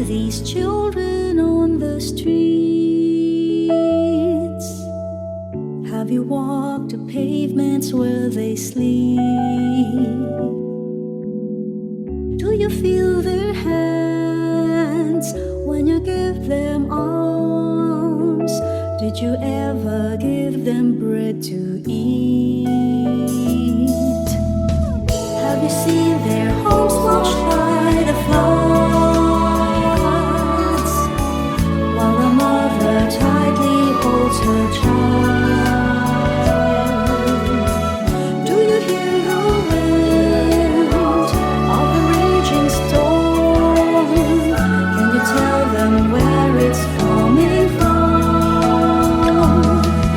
these children on the streets? Have you walked the pavements where they sleep? Do you feel their hands when you give them arms? Did you ever give them bread to eat? Have you seen their homes washed by the floods, while a mother tightly holds her child? Do you hear the wind of the raging storm? Can you tell them where it's coming from?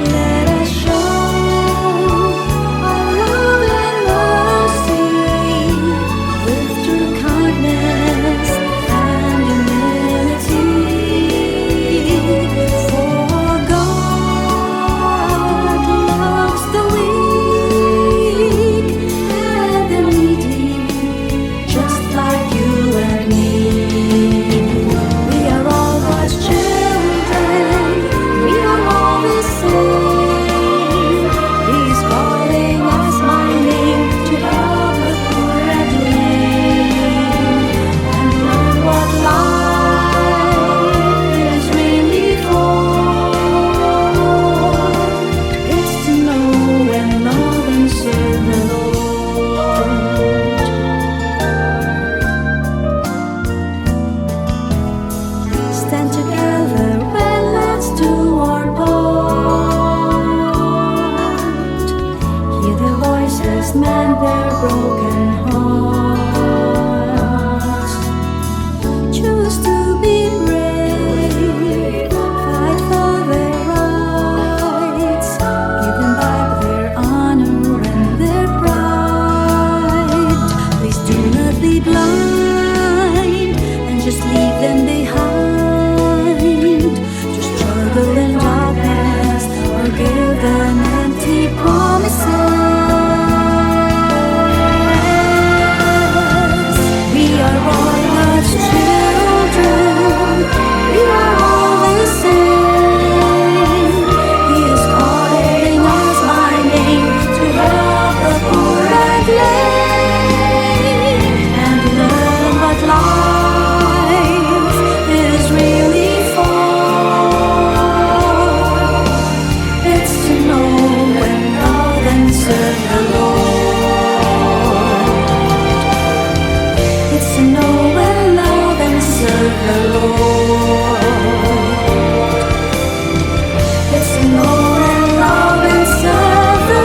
Let us show our love and mercy with true kindness and humility. For God loves the weak and the needy, just like you and me. We are all God's children. We are all the same. He is calling us by name to help the poor and lame, and learn what life is really for. It's to know and love and serve the Lord. Stand together and let's do our part. Hear their voices mend their broken hearts. Choose to be brave, fight for their rights, give them back their honor and their pride. Please do not be blind and just leave them behind to struggle in darkness or give them empty promises. We are all God's children. We are all the same. He is calling us by name to help the poor and lame, and learn what life is really for. It's to know and love and serve the Lord. It's to know and love and serve the Lord. It's to know and love and serve the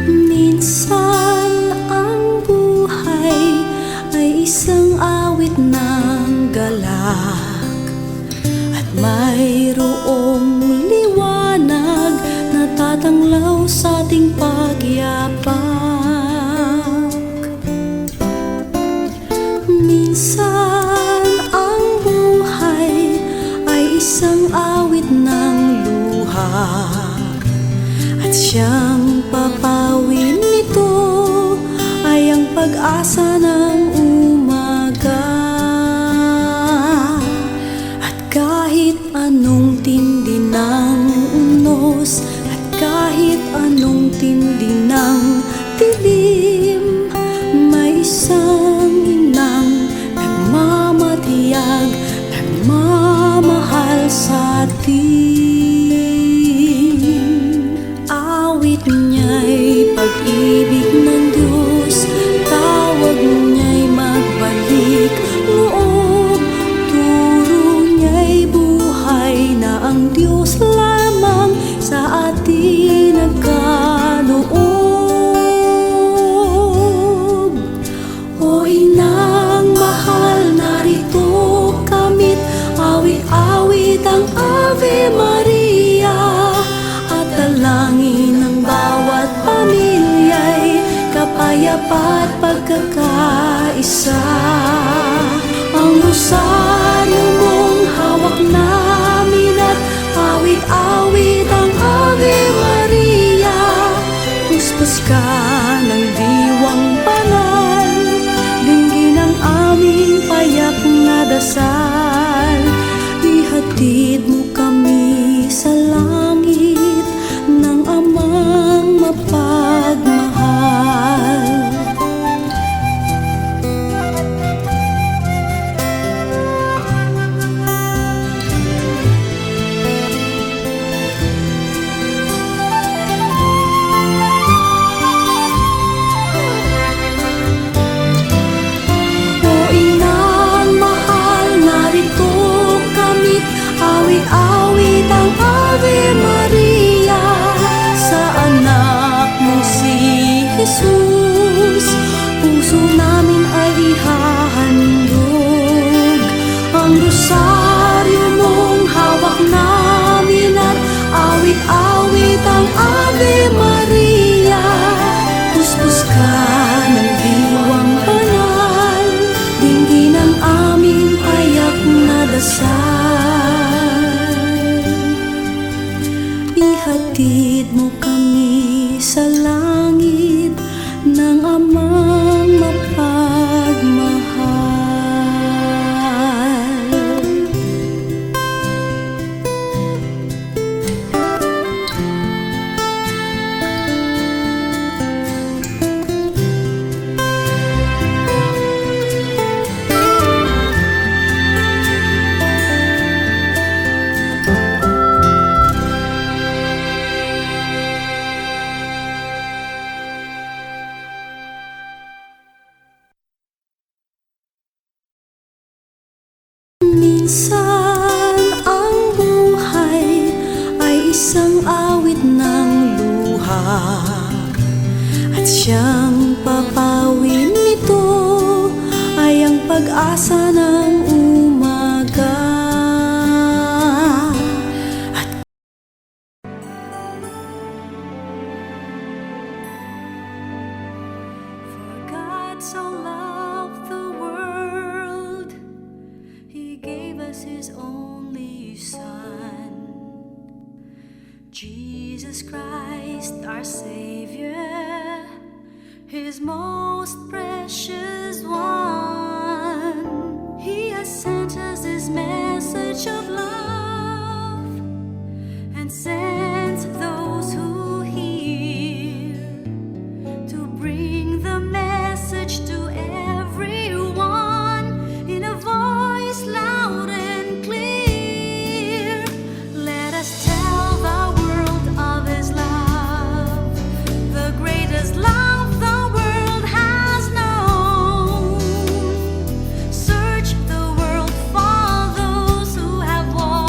Minsan ang buhay ay isang awit ng galak, at mayroong liwanag na tatanglaw sa ating pagyapak. Minsan ang buhay ay isang awit ng luha, at siyang papawin nito ay ang pag-asa ng umaga. At kahit anong tindi ng unos, at kahit anong tindi ng dilim, may isang inang nagmamatiyag, nagmamahal sa atin. Awit niya'y pag-ibig ng Diyos, tawag niya'y magbalik loob, turo niya'y buhay na ang Diyos lamang sa atin nagkaloob. O tapat pagkakaisa. Ang rosaryo mong hawak namin at awit-awit ang Ave Maria. Puspos ka ng diwang banal, dinggin ang aming payak na dasal. Ihatid mo kami sa langit ng amang mapagmahal. Awit ang Ave Maria sa anak mo si Jesus. Puso namin ay ihahandog. Ang rosaryo mong hawak namin at awit-awit ang Ave Maria. Puspos ka ng diwang banal, dinggin ang aming payak na dasal. Ihatid mo kami sa langit ng amang mapagmahal. Minsan ang buhay ay isang awit ng luha, at siyang papawin nito ay ang pag-asa ng umaga. For God so loved the world, He gave us His only Son, Jesus Christ our Savior, His most precious one. He has sent us His message of love and sent those who hear to bring the message to everyone in a voice loud and clear. Let us tell the world of His love, the greatest love the world has known. Search the world for those who have walked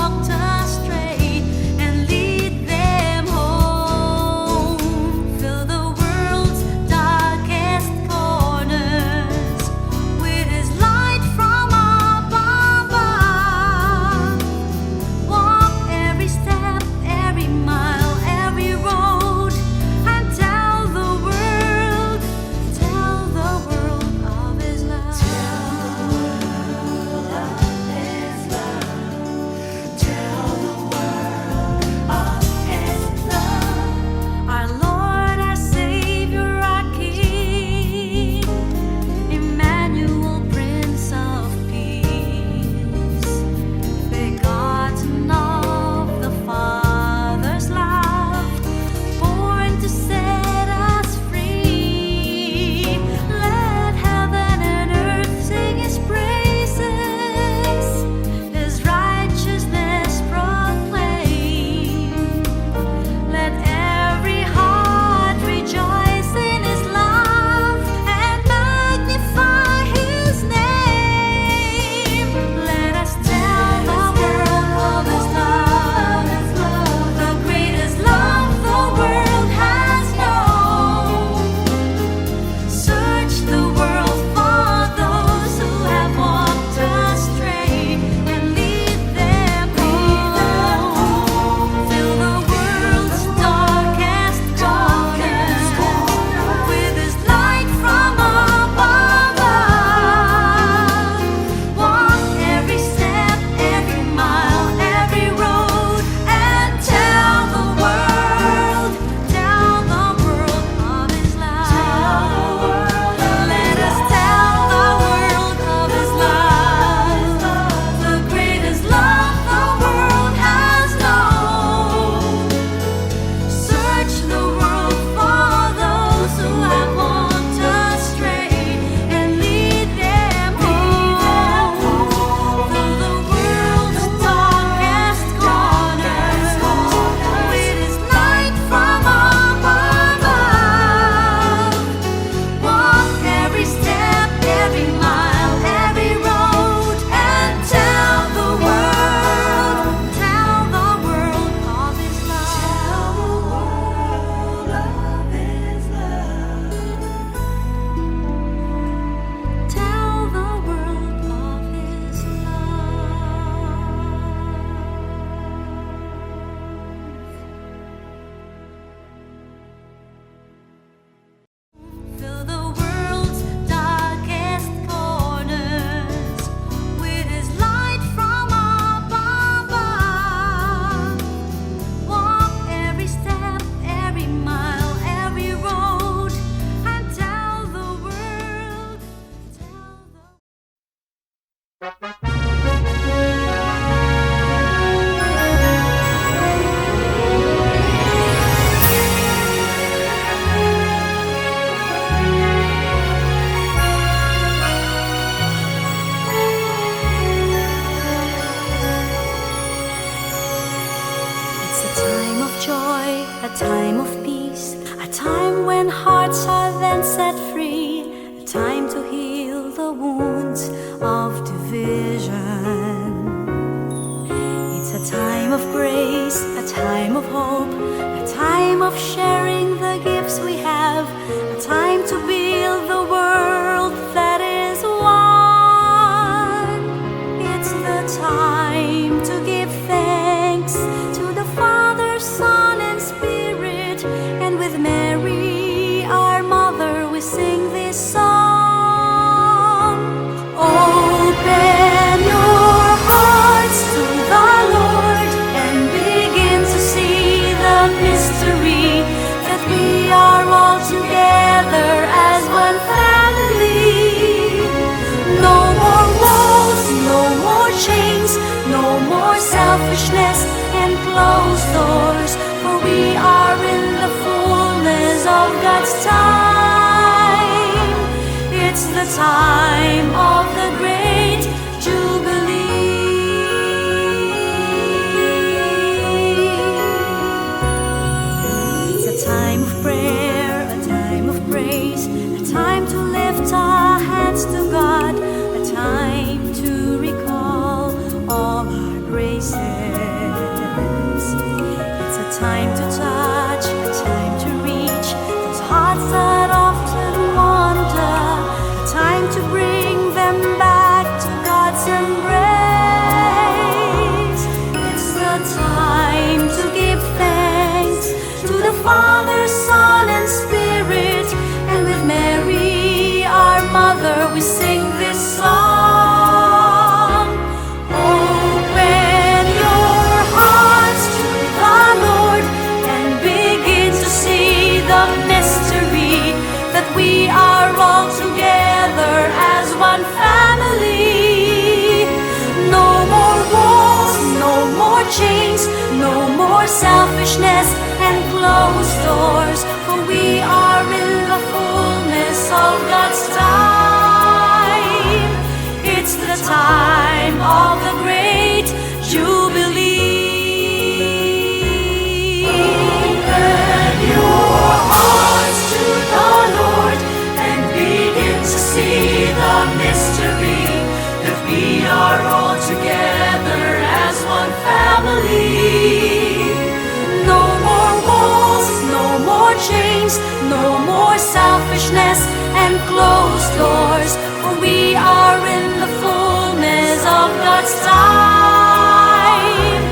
time of peace, a time when hearts are then set free, a time to heal the wounds of division. It's a time of grace, a time of hope, a time of sharing the gifts we have, a time to build the world that is one. It's the time to give thanks to the Father, Son, and Spirit, and with Mary, our mother, we sing this song. Open your hearts to the Lord and begin to see the mystery that we are all together as one family. No more walls, no more chains, no more selfishness and closed doors, for we are in the fullness of God's time. It's the time of the great Jubilee. It's a time of prayer, a time of praise, a time to lift our hands to God, a time to recall all our graces. It's a time to touch, a time to reach those hearts that often wander, a time to bring them back to God's embrace. It's the time to give thanks to the Father, Son, and Spirit, and with Mary, our mother, we sing this song. Open your hearts to the Lord and begin to see the mystery that we are all together as one family. No more walls, no more chains, no more selfishness and closed doors, for we are in the fullness of God's time. It's the time of the great Jubilee. Open your hearts to the Lord and begin to see the mystery that we are all together as one family. No more walls, no more chains, no more selfishness and closed doors, for we are in the fullness of God's time.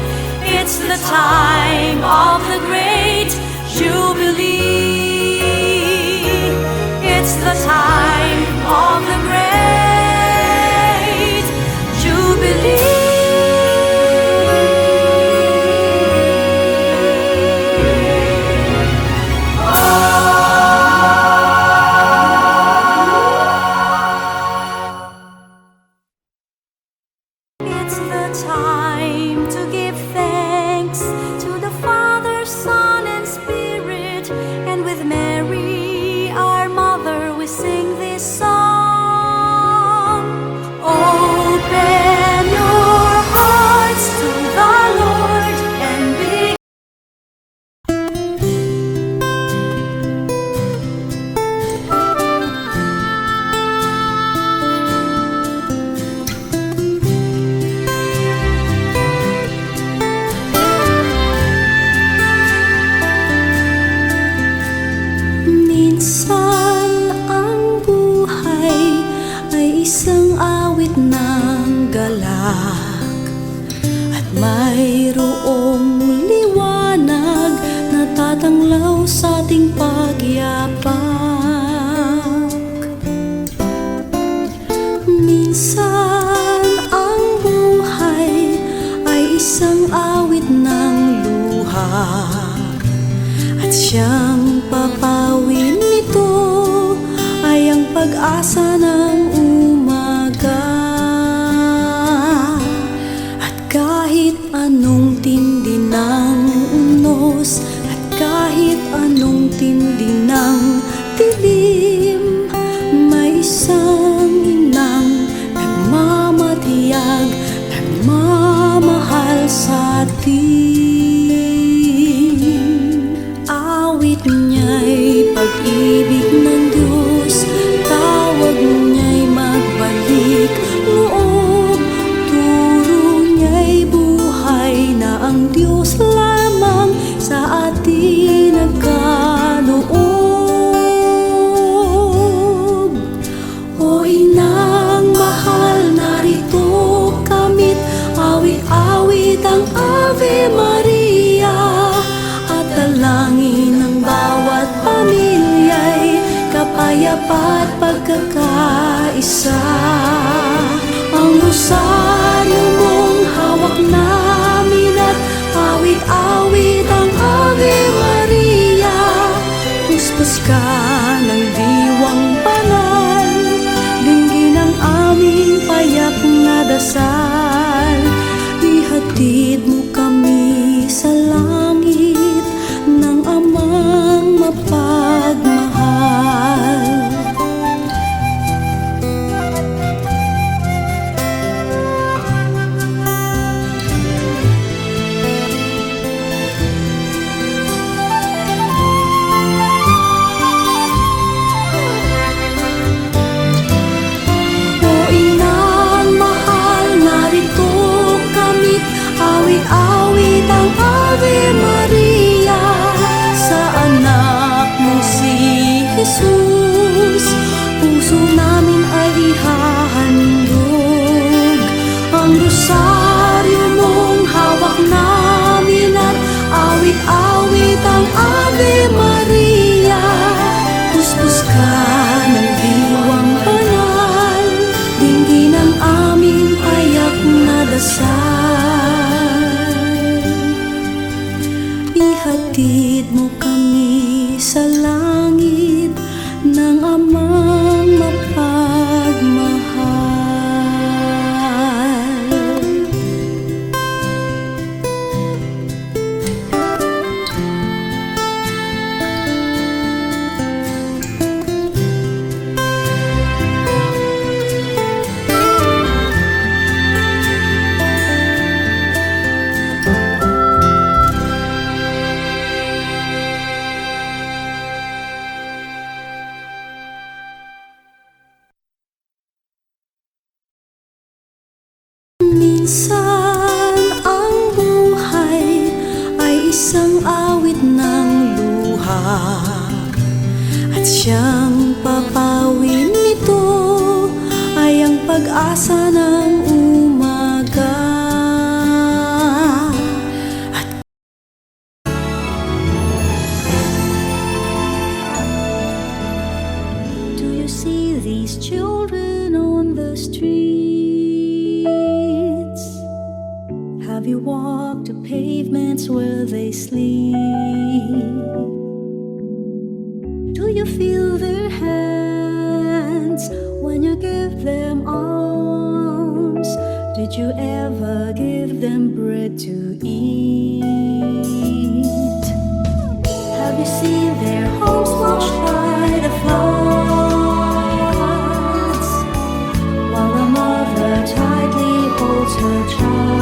It's the time of the great Jubilee. It's the time of the great Jubilee. It's the time to give thanks to the Father, Son, and Spirit, and with Mary, our mother, we sing this song. Open your hearts to the Lord and begin. Minsan ang buhay ay isang awit ng galak, at mayroong liwanag na tatanglaw sa ating pagyapak. Minsan ang buhay ay isang awit ng luha, at siyang papawin nito ay ang pag-asa ng umaga. At kahit anong tindi ng unos, at kahit anong tindi ng dilim, may isang inang nagmamatiyag, nagmamahal sa atin. pag-ibig ng Diyos, tawag niya'y magbalik loob. Turo niya'y buhay na ang Diyos lamang sa atin nagkaloob. O inang mahal, narito kamit, awit-awit ang Ave Maria, at dalangin ng bawat pamilya'y kapayapa at pagkakaisa. Ang rosaryo mong hawak namin at awit-awit ang Ave Maria, puspos ka ng diwang banal, dinggin ang aming payak na dasal. Ihatid mo kami sa langit ng Amang mapagmahal. Awit ang Ave Maria sa anak mo si Jesus, puso namin ay ihahandog. Ang rosaryo mong hawak namin at awit-awit ang Ave Maria, puspos ka ng diwang banal, dinggin ang aming payak na dasal. Ihatid mo kami sa langit ng Amang mapagmahal. Minsan ang buhay ay isang awit ng luha, at siyang papawin nito ay ang pag-asa ng umaga. Do you see these children on the street? Have you walked the pavements where they sleep? Do you feel their hands when you give them arms? Did you ever give them bread to eat? Have you seen their homes washed by the floods, while a mother tightly holds her child?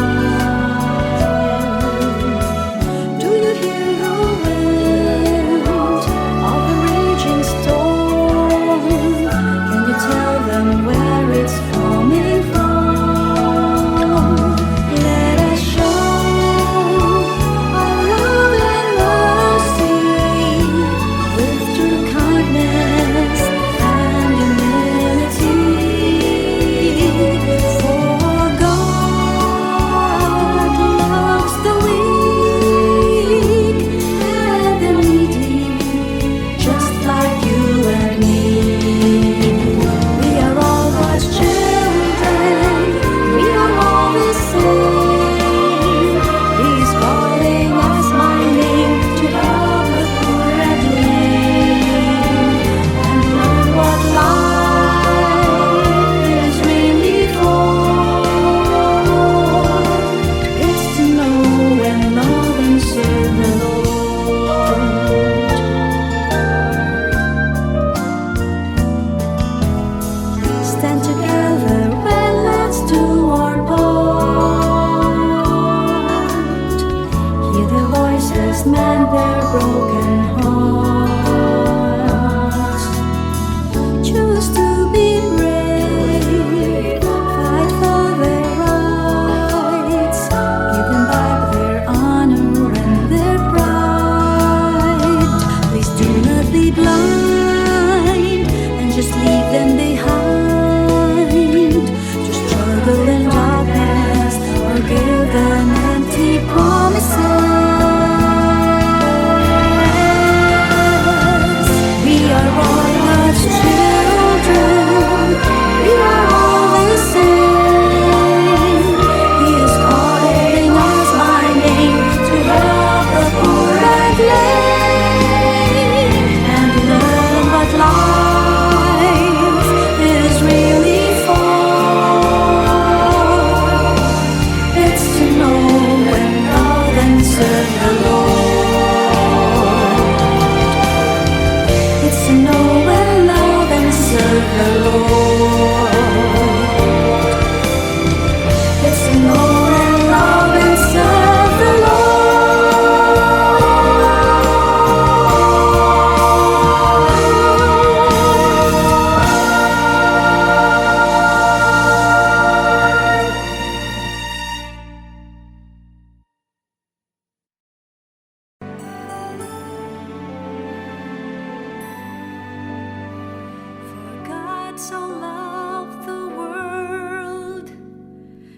so loved the world,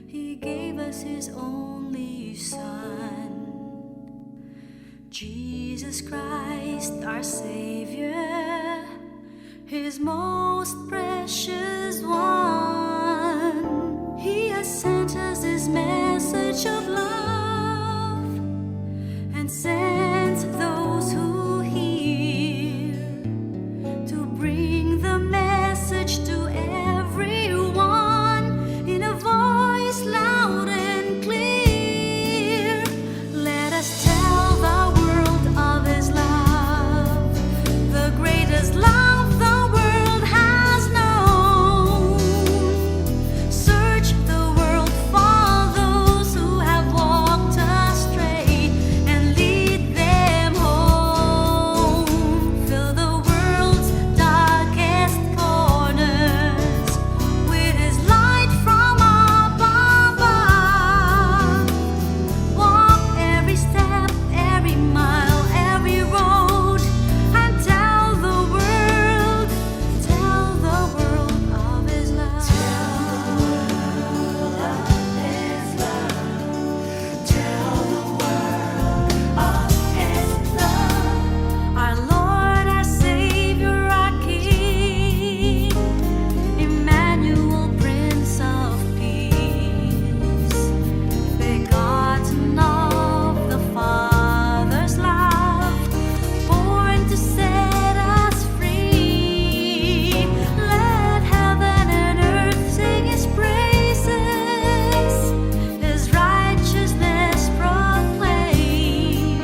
He gave us His only Son, Jesus Christ, our Savior, His most precious one. He has sent us this message of love and sent those who hear to bring the message to everyone in a voice loud and clear. Let us tell the world of His love, the greatest love the world has known. Search the world for those who have walked astray and lead them home. Fill the world's darkest corners with His light from above. Walk every step, every mile, every road, and tell the world of His love. Tell the world of His love. Tell the world of His love. Our Lord, our Savior, our King, Emmanuel, Prince of Peace, begotten of the Father's love, born to set us free. Let heaven and earth sing His praises, His righteousness proclaim.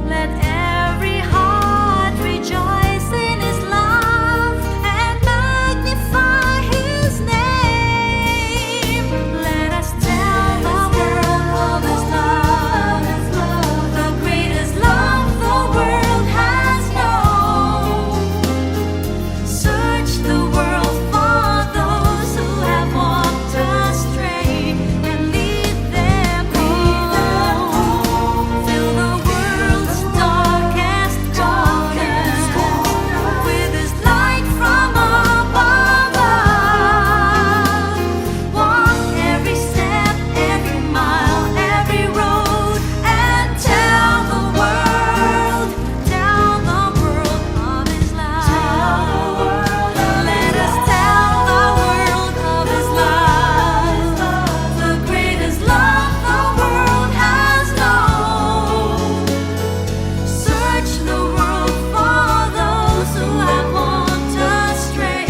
Let every heart rejoice in His love and magnify His name. Let us tell the world of His love, the greatest love the world has known. Search the world for those who have walked astray and lead them home. Fill the world's darkest corners with His light from above. Walk every step, every mile, every road, and tell the world of His love. Let us tell the world of His love, the greatest love the world has known. Search the world for those who have walked astray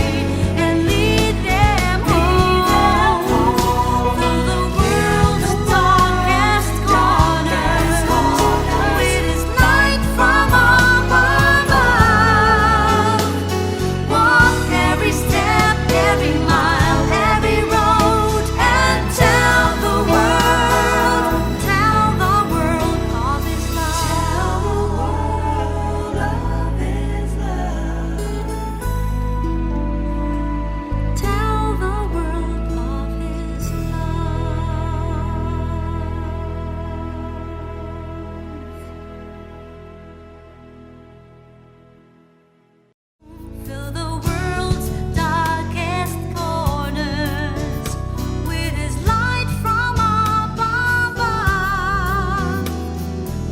and lead them home. Fill the world's darkest corners with His light from above. Walk every step, every mile, every road, and tell the world of His love. Tell the world of His love. Fill the world's darkest corners with His light from above.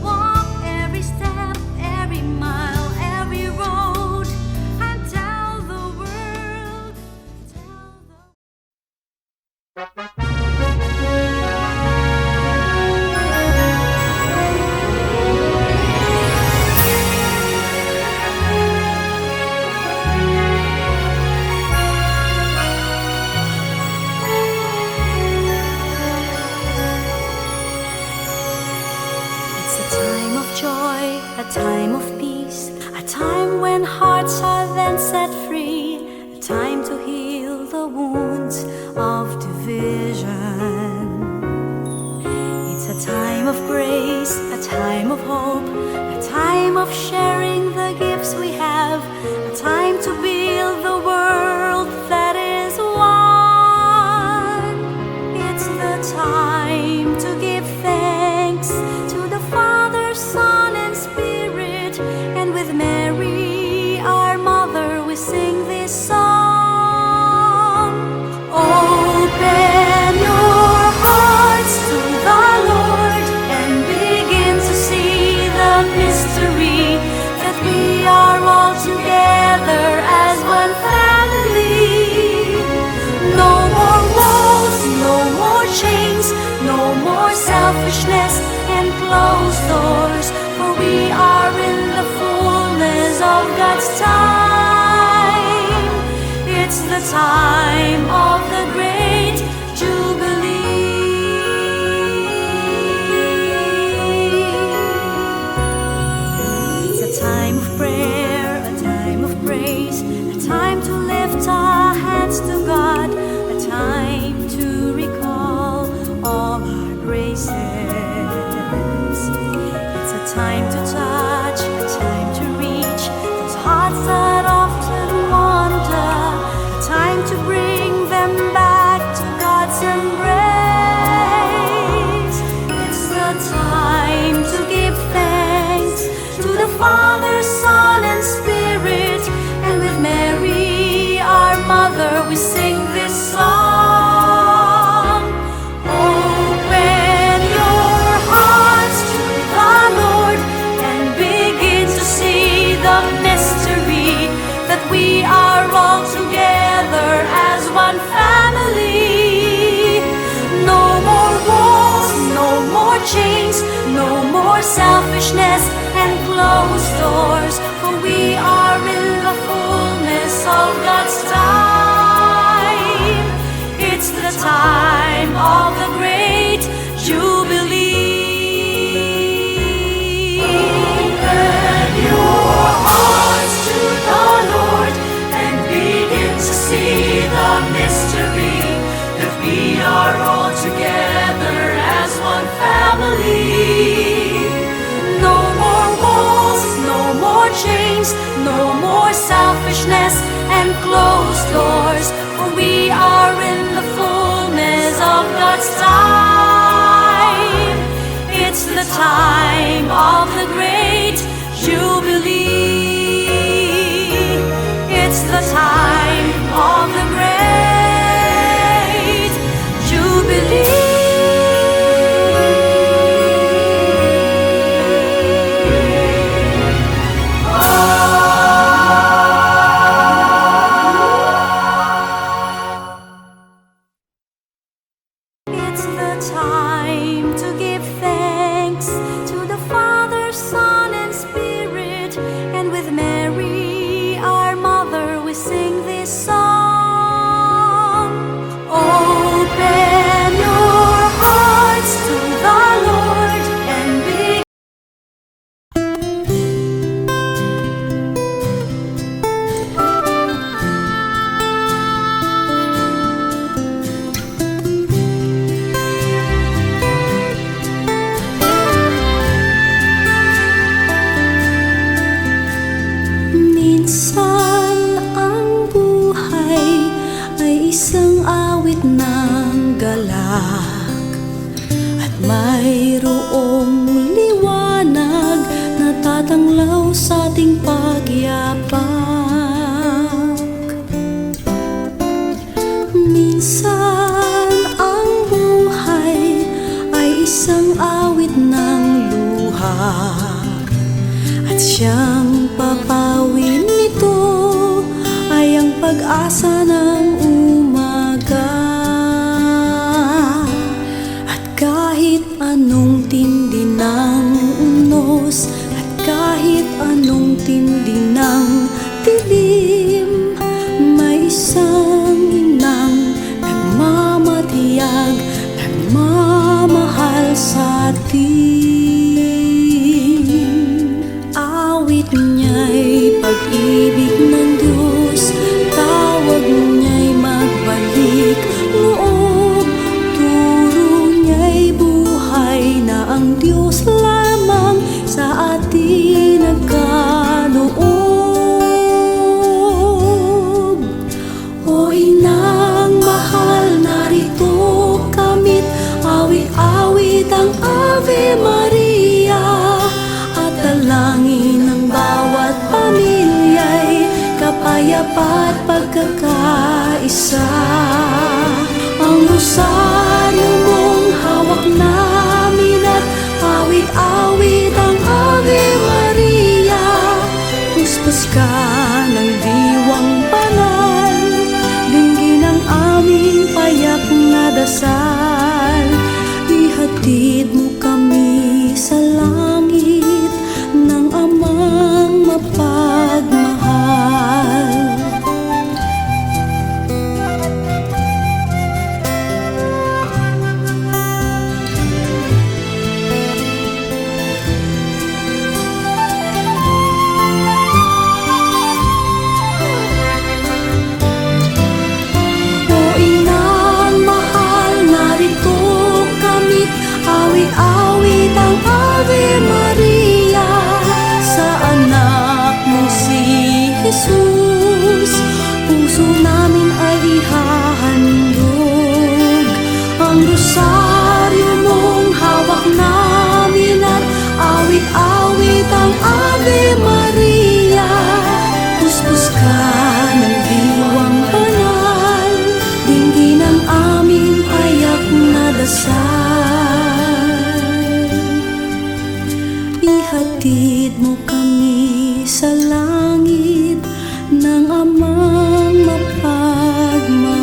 Walk every step, every mile, every road, and tell the world. It's a time of joy, a time of peace, a time when hearts are then set free, a time to heal the wounds of division. It's a time of grace, a time of hope, a time of sharing the gifts we have, a time to build the world that is one. It's the time to give thanks to the Father, Son, and Spirit, and with Mary, our mother, we sing this song. selfishness and closed doors, for we are in the fullness of God's time. It's the time of the great Jubilee. It's a time of prayer, a time of praise, a time to lift our hands to God, a time to recall all our graces. It's a time to touch, a time to reach those hearts that often wander, a time to bring them back to God's embrace. It's the time to give thanks to the Father, Son, and Spirit, and with Mary, our mother, we sing this song. Open your hearts to the Lord and begin to see the mystery that we are all together as one family. No more walls, no more chains, no more selfishness and closed doors, for we are in the fullness of God's time. It's the time of the great Jubilee. Open your hearts to the Lord and begin to see the mystery that we are all together as one family. No more walls, no more chains, no more selfishness and closed doors, for we are in the fullness of God's time. It's the time of the great Jubilee. It's the time of the great Jubilee. It's the time to give thanks to the Father, Son, and Spirit, and with Mary, our mother, we sing this song. Open your hearts to the Lord and begin. Minsan ang buhay ay isang awit ng galak, at mayroong liwanag na tatanglaw sa ating pagyapak. Minsan ang buhay ay isang awit ng luha, at siyang papawin nito ay ang pag-asa ng umaga. At kahit anong tindi ng unos, at kahit anong tindi ng dilim, may isang inang nagmamatiyag, nagmamahal sa atin. Awit niya'y pag-ibig ng Diyos, tawag niya'y magbalik loob, turo niya'y buhay na ang Diyos lamang sa atin nagkaloob. O inang mahal, narito kamit, awit-awit ang Ave Maria, at dalangin ng bawat pamilya'y kapayapa at pagkakaisa. Ang rosaryo mong hawak namin at awit-awit ang Ave Maria, puspos ka ng diwang banal, dinggin ang aming payak na dasal, ihatid Ihatid mo kami sa langit ng amang mapagmahal. O Inang mahal, narito kami't awit-awit ang Ave Maria sa anak mo si Jesus. Puso namin ay ihahandog ang rosaryo mong hawak namin at awit-awit ang Ave Maria. Puspos ka ng diwang banal, dinggin ang aming payak na dasal. Ihatid mo kami sa langit ng amang mapagmahal.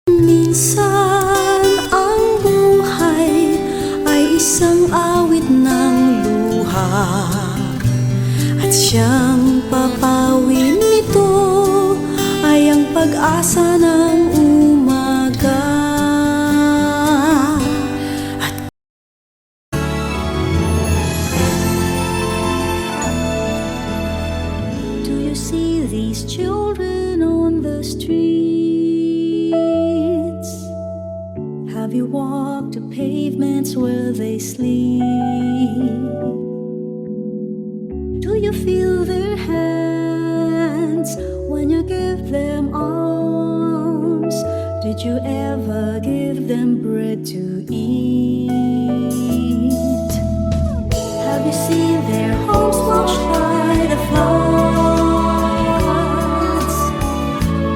Minsan ang buhay ay isang awit ng luha, at siyang papawin nito ay ang pag-asa ng umaga. Do you see these children on the streets? Have you walked the pavements where they sleep? Do you feel their hands when you give them arms? Did you ever give them bread to eat? Have you seen their homes washed by the floods,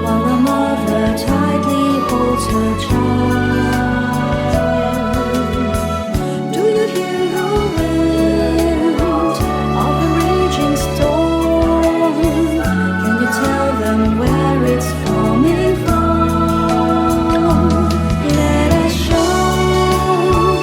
while a mother tightly holds her child? Do you hear the wind of the raging storm? Can you tell them where it's coming from? Let us show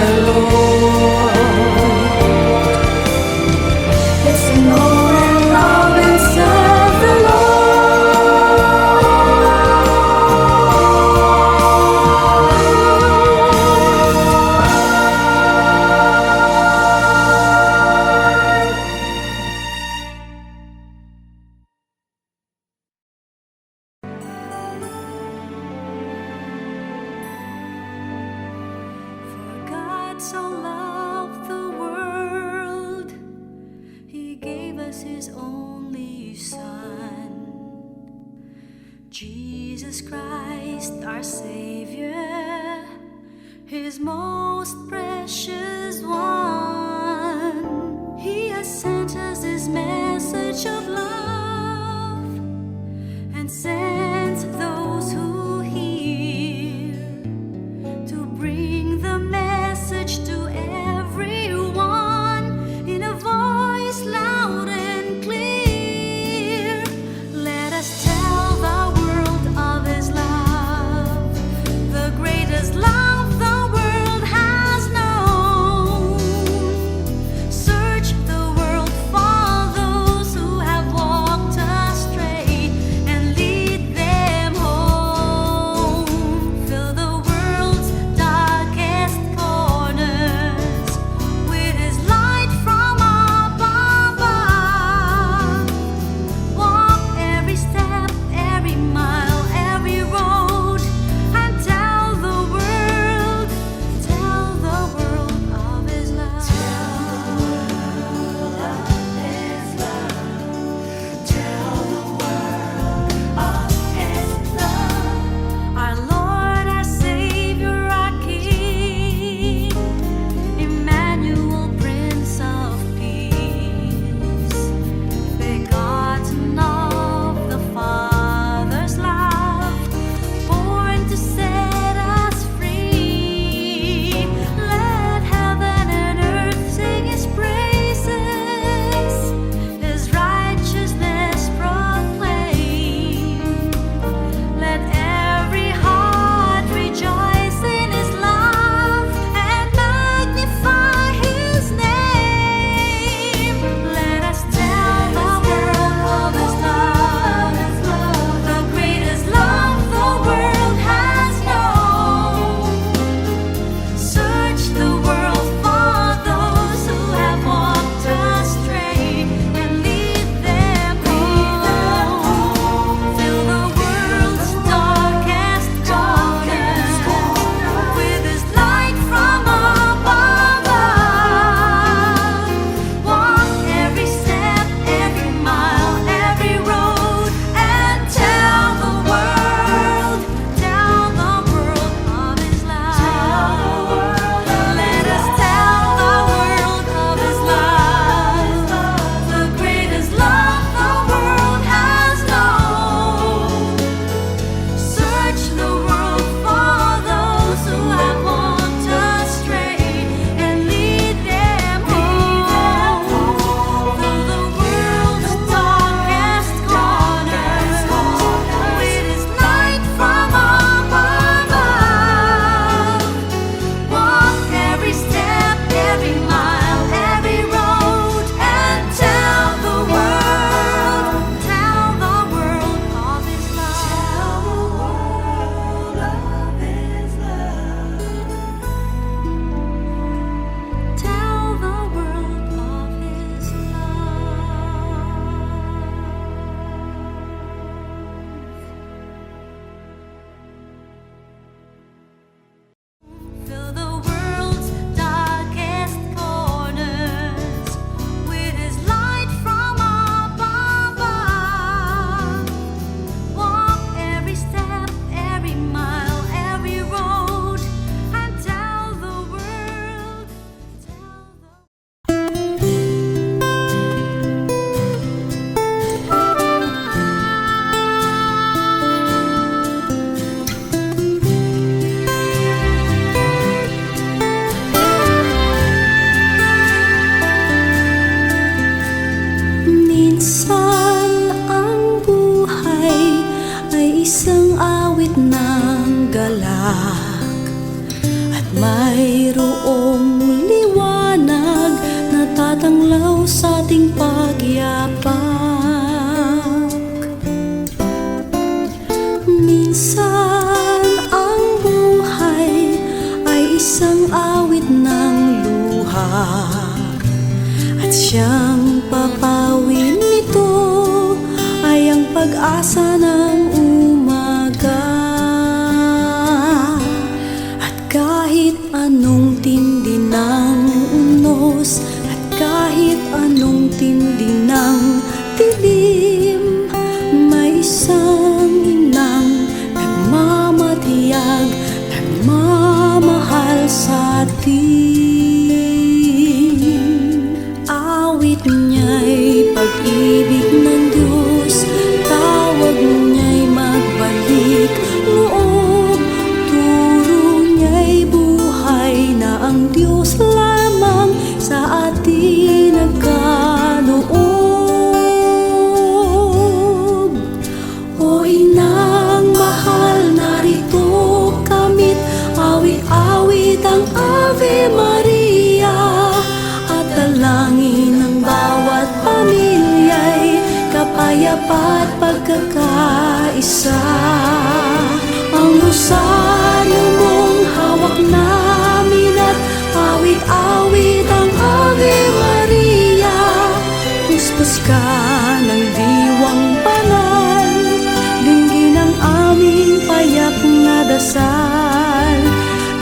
the Lord. Let's sing more and love and serve the For God so loved the world, He gave us His only Son, Jesus Christ, our Savior, His most precious one. He has sent us this message of love and sent those who hear to bring the message to everyone in a voice loud and clear. Let us tell the world of His love, the greatest love the world has known. Search the world for those who have walked astray and lead them home. Fill the world's darkest corners with His light from above. Walk every step, every mile, every road, and tell the world of His love. Our Lord, our Savior, our King, Emmanuel, Prince of Peace, begotten of the Father's love, born to set us free. Let heaven and earth sing His praises, His righteousness proclaim. Let every heart rejoice in His love and magnify His name. Let us tell the world of His love, the greatest love the world has known. Search the world for those who have walked astray and lead them home. Fill the world's darkest corners with His light from above. Walk every step, every mile, every road, and tell the world of His love. Let us tell the world of His love, the greatest love the world has known. Search the world for those who have walked astray and lead them home. Fill the world's darkest corners with His light from above. Walk every step, every mile, every road, and tell the world of His love. Tell the world of His love. Fill the world's darkest corners with His light from above. Walk every step, every mile, every road, and tell the world. Minsan ang buhay ay isang awit ng galak, at mayroong liwanag na tatanglaw sa ating pagyapak. Minsan ang buhay ay isang awit ng luha, at siyang papawin nito ay ang pag-asa ng umaga. At kahit anong tindi ng unos, at kahit anong tindi ng dilim, may isang inang nagmamatiyag, nagmamahal sa atin. Awit niya'y pag-ibig ng Diyos, tawag niya'y magbalik loob, turo niya'y buhay na ang Diyos lamang sa atin nagkaloob. O inang mahal, narito kamit, awit-awit ang Ave Maria, at dalangin ng bawat pamilya'y kapayapa at pagkakaisa. Ang rosaryo mong hawak namin, at awit-awit ang Ave Maria. Puspos ka ng diwang banal, dinggin ang aming payak na dasal.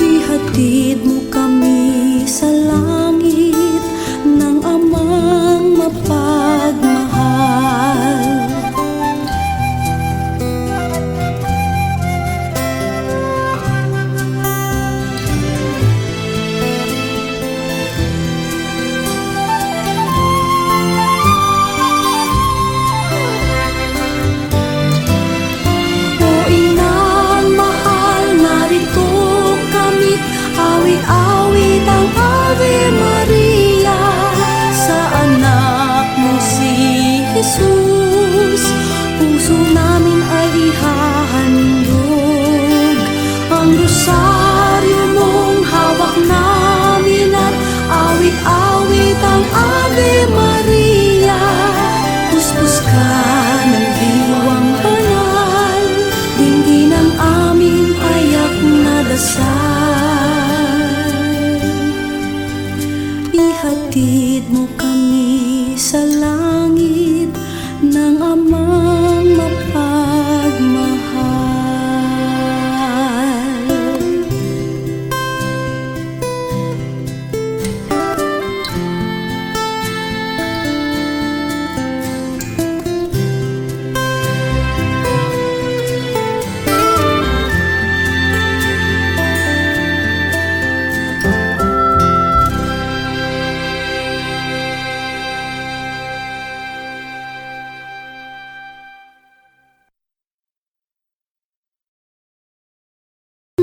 Ihatid mo kami sa langit ng Amang mapagmahal. O inang mahal, narito kamit, awit-awit ang Ave Maria, sa anak mo si Jesus. Puso namin ay ihahandog, ang rosaryo mong hawak namin, at awit-awit ang Ave Maria. Puspos ka ng diwang banal, dinggin ang aming payak na dasal. Ihatid mo kami sa langit ng Amang mapagmahal.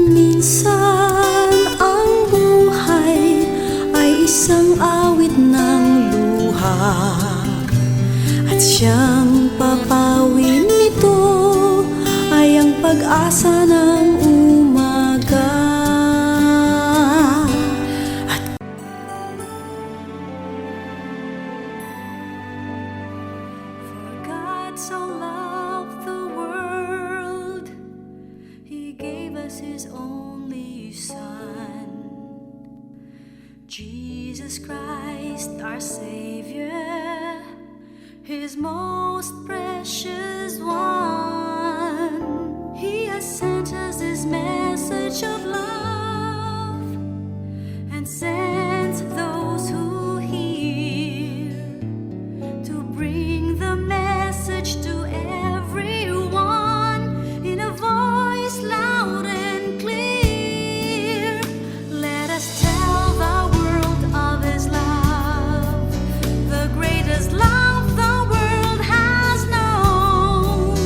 Minsan ang buhay ay isang awit ng luha, at siyang papawin nito ay ang pag-asa ng umaga. For God so loved the world, He gave us His only Son, Jesus Christ our Savior, His most precious one. He has sent us His message of love, and sent those who hear to bring the message to everyone in a voice loud and clear. Let us tell the world of His love, the greatest love the world has known.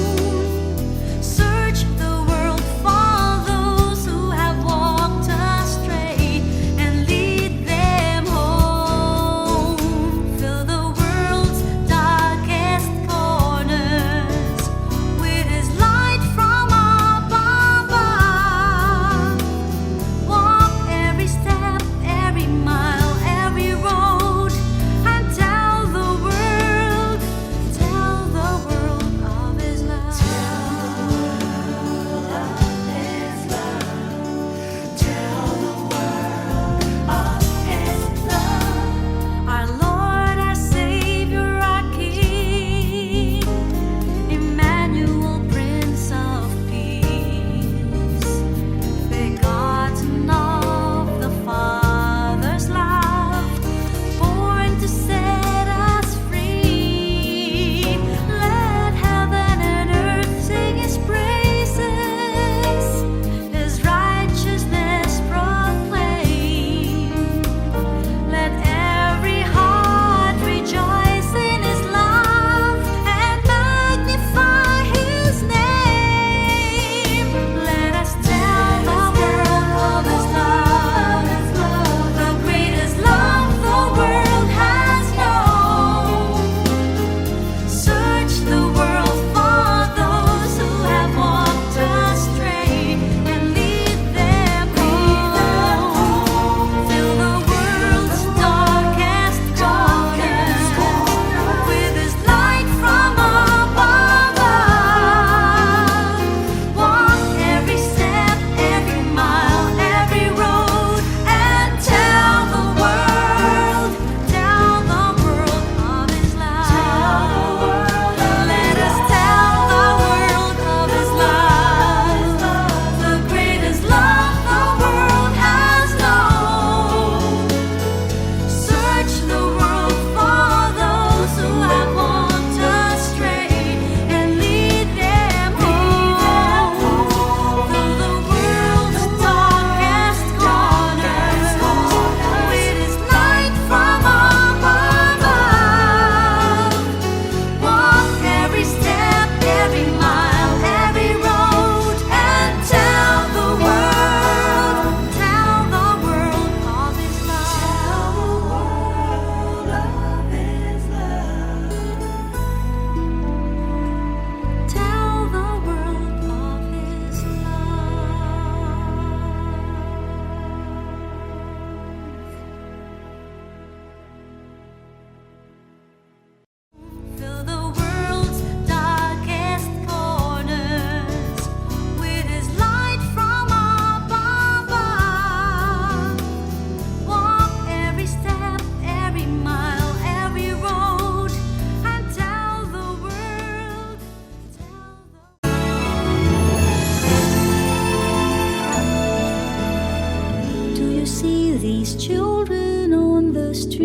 these children on the streets?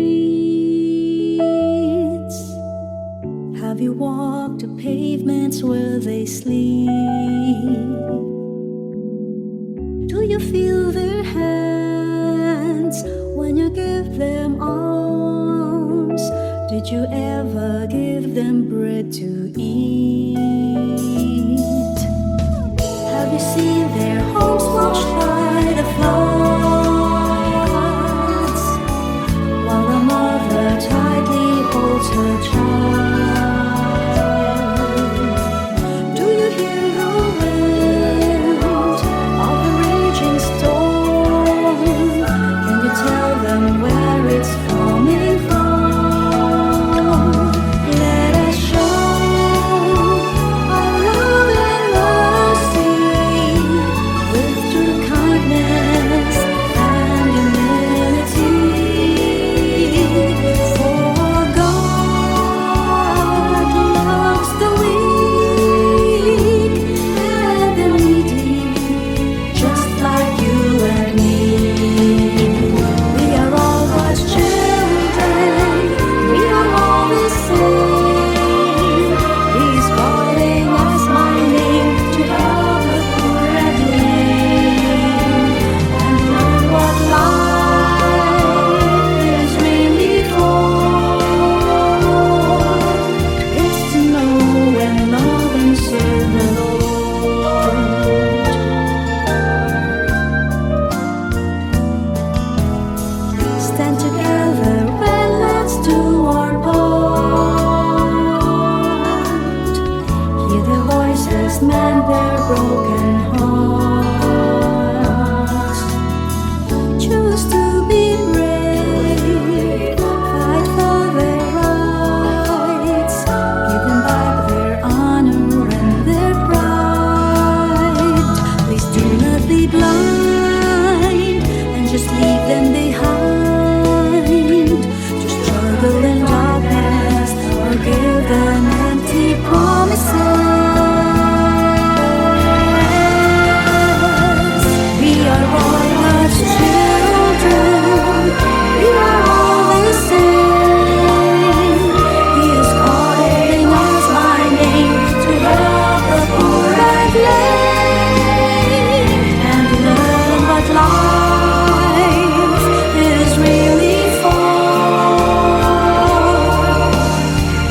Have you walked the pavements where they sleep? Do you feel their hands when you give them arms? Did you ever give them bread to eat? Have you seen their homes washed by the floods, while a mother tightly holds her child? Do you hear the wind of the raging storm? Can you tell them where it's coming from? Let us show our love and mercy with true kindness and humility. For God loves the weak and the needy, just like you and me. We are all God's children. We are all the same. He's calling us by name to help the poor and lame, and learn what life is really for. It's to know and love and serve the Lord. Stand together and let's do our part. Hear their voices mend their broken hearts. Choose to be brave, fight for their rights, give them back their honor and their pride. Please do not be blind and just leave them behind to struggle in darkness or give them empty promises. We are all God's children. We are all the same. He is calling us by name to help the poor and lame, and learn what life is really for.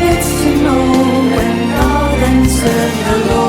It's to know and love and serve the Lord.